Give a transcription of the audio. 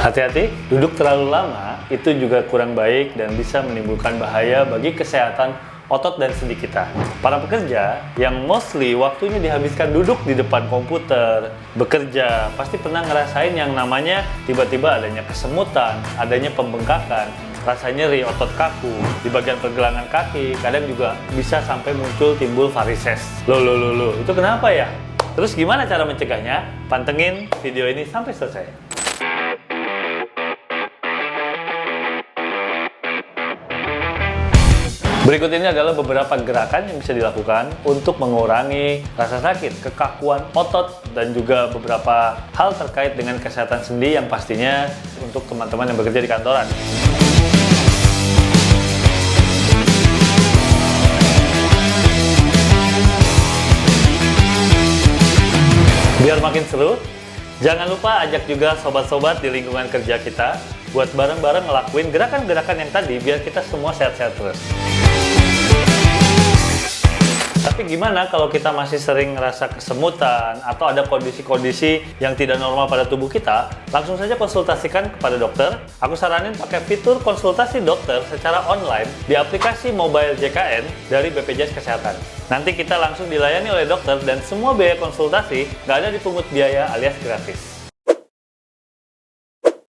Hati-hati, duduk terlalu lama itu juga kurang baik dan bisa menimbulkan bahaya bagi kesehatan otot dan sendi kita. Para pekerja yang mostly waktunya dihabiskan duduk di depan komputer, bekerja, pasti pernah ngerasain yang namanya tiba-tiba adanya kesemutan, adanya pembengkakan, rasa nyeri otot kaku, di bagian pergelangan kaki, kadang juga bisa sampai muncul timbul varises. Loh, itu kenapa ya? Terus gimana cara mencegahnya? Pantengin video ini sampai selesai. Berikut ini adalah beberapa gerakan yang bisa dilakukan untuk mengurangi rasa sakit, kekakuan otot, dan juga beberapa hal terkait dengan kesehatan sendi yang pastinya untuk teman-teman yang bekerja di kantoran. Biar makin seru, jangan lupa ajak juga sobat-sobat di lingkungan kerja kita buat bareng-bareng ngelakuin gerakan-gerakan yang tadi biar kita semua sehat-sehat terus. Tapi gimana kalau kita masih sering ngerasa kesemutan atau ada kondisi-kondisi yang tidak normal pada tubuh kita? Langsung saja konsultasikan kepada dokter. Aku saranin pakai fitur konsultasi dokter secara online di aplikasi mobile JKN dari BPJS Kesehatan. Nanti kita langsung dilayani oleh dokter dan semua biaya konsultasi nggak ada dipungut biaya alias gratis.